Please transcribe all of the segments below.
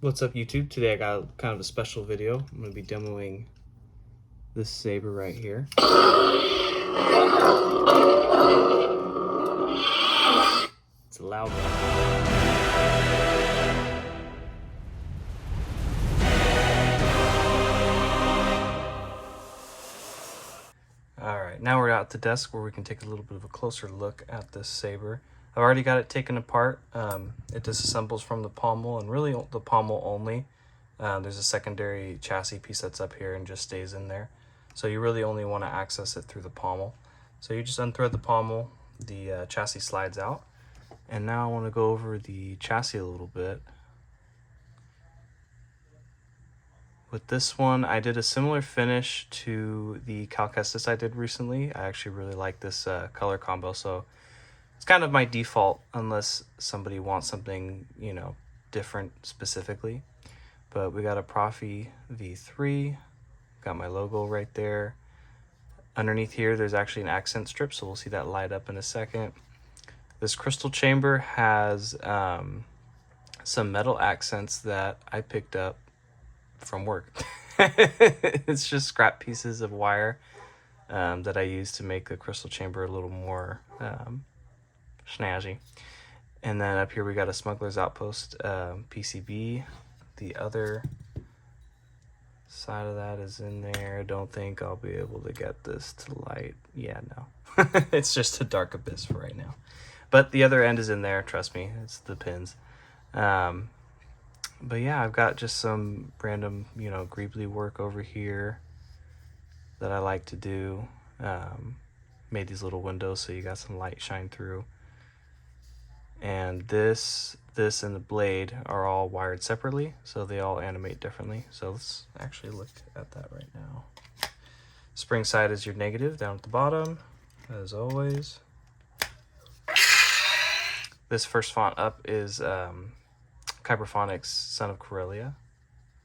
What's up, YouTube? Today I got kind of a special video. I'm going to be demoing this saber right here. It's a loud one. Alright, now we're at the desk where we can take a little bit of a closer look at this saber. I've already got it taken apart. It disassembles from the pommel, and really the pommel only. There's a secondary chassis piece that's up here and just stays in there. So you really only want to access it through the pommel. So you just unthread the pommel, the chassis slides out. And now I want to go over the chassis a little bit. With this one, I did a similar finish to the Cal Kestis I did recently. I actually really like this color combo, so it's kind of my default unless somebody wants something, you know, different specifically. But we got a Profi V3, got my logo right there. Underneath here, there's actually an accent strip, so we'll see that light up in a second. This crystal chamber has some metal accents that I picked up from work. It's just scrap pieces of wire that I use to make the crystal chamber a little more snazzy. And then up here we got a Smuggler's Outpost PCB. The other side of that is in there. I don't think I'll be able to get this to light. Yeah, no. It's just a dark abyss for right now. But the other end is in there, trust me. It's the pins. But yeah, I've got just some random, you know, greebly work over here that I like to do. Made these little windows so you got some light shine through. And this and the blade are all wired separately, so they all animate differently. So let's actually look at that right now. Spring side is your negative down at the bottom, as always. This first font up is Kyberphonics Son of Corellia.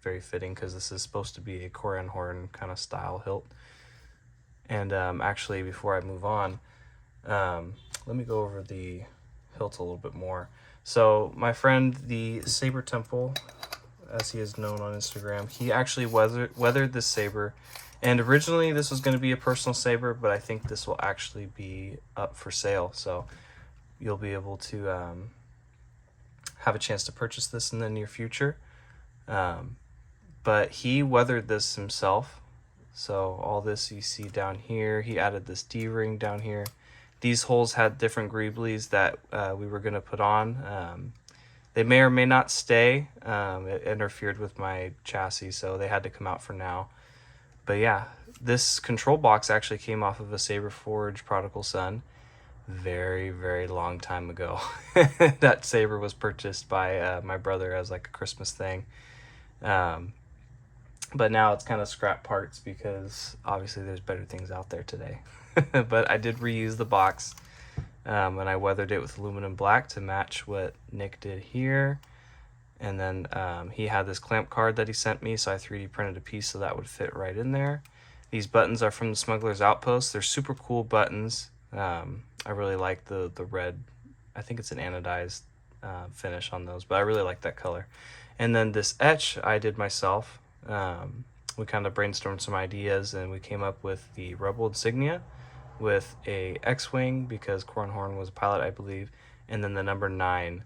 Very fitting because this is supposed to be a Corran horn kind of style hilt. And actually, before I move on, let me go over the hilt a little bit more. So my friend, the Saber Temple, as he is known on Instagram, he actually weathered this saber. And originally this was going to be a personal saber, but I think this will actually be up for sale. So you'll be able to have a chance to purchase this in the near future. But he weathered this himself. So all this you see down here, he added this D-ring down here. These holes had different greeblies that we were going to put on. They may or may not stay. It interfered with my chassis, so they had to come out for now. But yeah, this control box actually came off of a Saber Forge Prodigal Son very, very long time ago. That saber was purchased by my brother as like a Christmas thing. But now it's kind of scrap parts because obviously there's better things out there today. But I did reuse the box, and I weathered it with aluminum black to match what Nick did here. And then he had this clamp card that he sent me, so I 3D printed a piece so that would fit right in there. These buttons are from the Smuggler's Outpost. They're super cool buttons. I really like the red, I think it's an anodized finish on those, but I really like that color. And then this etch I did myself. We kind of brainstormed some ideas and we came up with the Rebel insignia with a X-Wing because Corran Horn was a pilot, I believe, and then the number 9.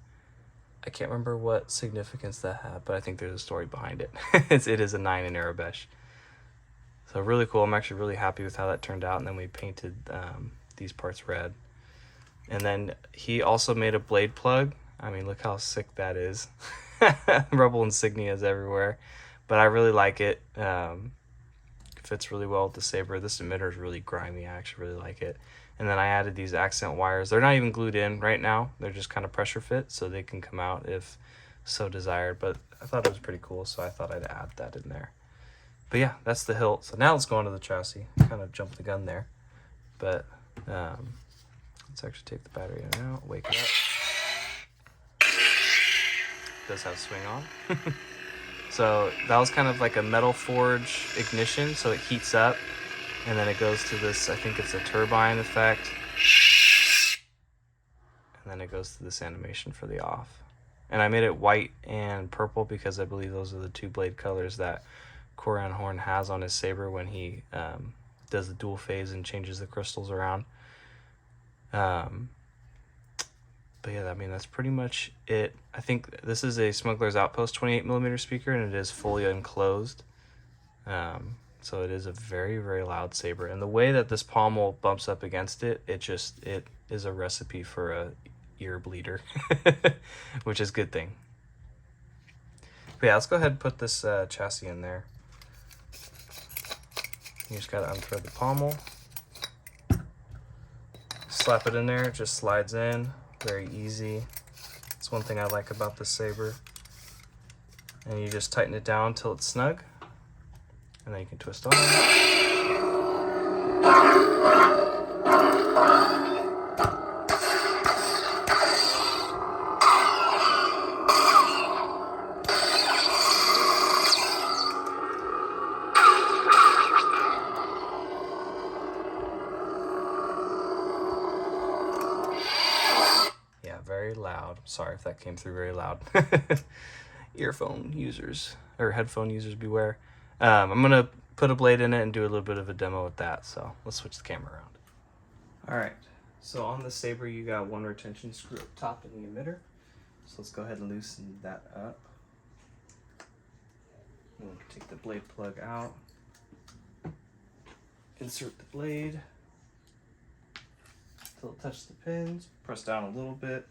I can't remember what significance that had, but I think there's a story behind it. It is a 9 in Arabesh. So really cool. I'm actually really happy with how that turned out. And then we painted these parts red. And then he also made a blade plug. I mean, look how sick that is. Rebel insignias everywhere. But I really like it. Fits really well with the saber. This emitter is really grimy. I actually really like it. And then I added these accent wires. They're not even glued in right now. They're just kind of pressure fit, so they can come out if so desired. But I thought it was pretty cool, so I thought I'd add that in there. But yeah, that's the hilt. So now let's go on to the chassis. Kind of jumped the gun there. But let's actually take the battery out, wake it up. It does have swing on. So that was kind of like a metal forge ignition, so it heats up, and then it goes to this, I think it's a turbine effect, and then it goes to this animation for the off. And I made it white and purple because I believe those are the two blade colors that Corran Horn has on his saber when he does the dual phase and changes the crystals around. But yeah, I mean, that's pretty much it. I think this is a Smuggler's Outpost 28mm speaker, and it is fully enclosed. So it is a very, very loud saber. And the way that this pommel bumps up against it, it is a recipe for a ear bleeder, which is a good thing. But yeah, let's go ahead and put this chassis in there. You just gotta unthread the pommel. Slap it in there, it just slides in, very easy. That's one thing I like about this saber. And you just tighten it down until it's snug. And then you can twist on. Yeah, very loud. Sorry if that came through very loud. Earphone users, or headphone users, beware. I'm gonna put a blade in it and do a little bit of a demo with that, so let's switch the camera around. Alright, so on the saber you got one retention screw up top in the emitter, so let's go ahead and loosen that up. We'll take the blade plug out, insert the blade until it touches the pins, press down a little bit,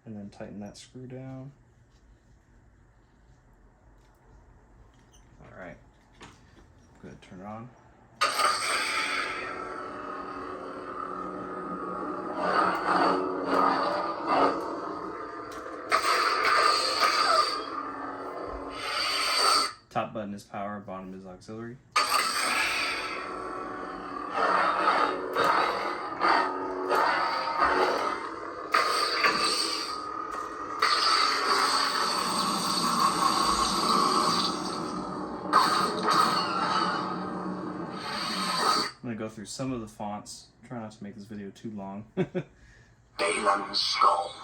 and then tighten that screw down. Alright. Go ahead, turn it on. Top button is power, bottom is auxiliary. I'm going to go through some of the fonts. Try not to make this video too long. Balan Skull.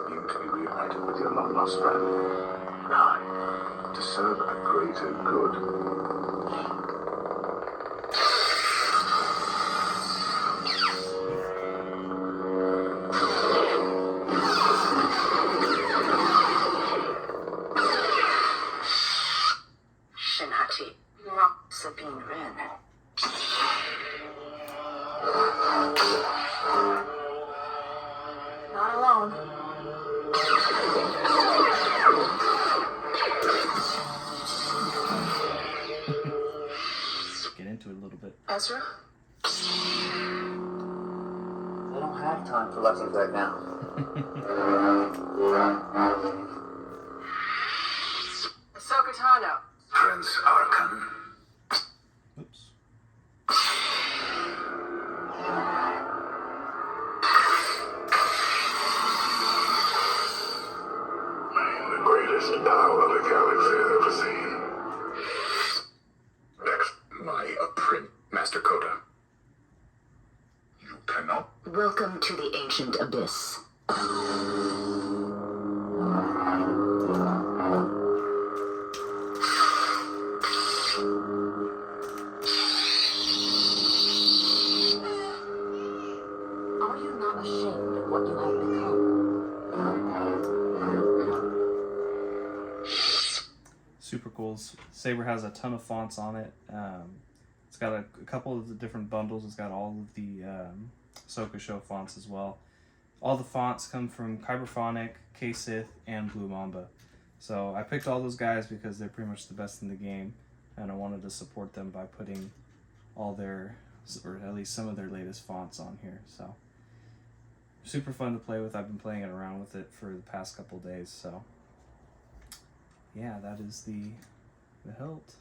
You to be reunited with your long-lost friend. I, to serve a greater good. Not alone. Get into it a little bit. Ezra? I don't have time for lessons right now. Ahsoka Tano. Prince Arkan. Oops. The greatest battle of the galaxy has ever seen. Next, my print Master Coda. You cannot. Welcome to the ancient abyss. Are you not ashamed of what you have become? Super cool. Saber has a ton of fonts on it. It's got a couple of the different bundles. It's got all of the Ahsoka Show fonts as well. All the fonts come from Kyberphonic, K-Sith, and Blue Mamba. So I picked all those guys because they're pretty much the best in the game, and I wanted to support them by putting all their, or at least some of their latest fonts on here. So super fun to play with. I've been playing around with it for the past couple days. So yeah, that is the hilt.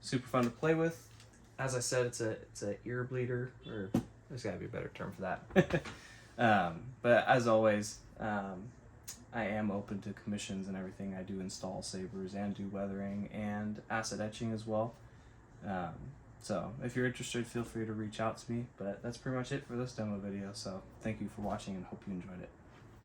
Super fun to play with. As I said, it's a ear bleeder, or there's got to be a better term for that. But as always, I am open to commissions and everything. I do install sabers and do weathering and acid etching as well. So if you're interested, feel free to reach out to me. But that's pretty much it for this demo video. So thank you for watching and hope you enjoyed it.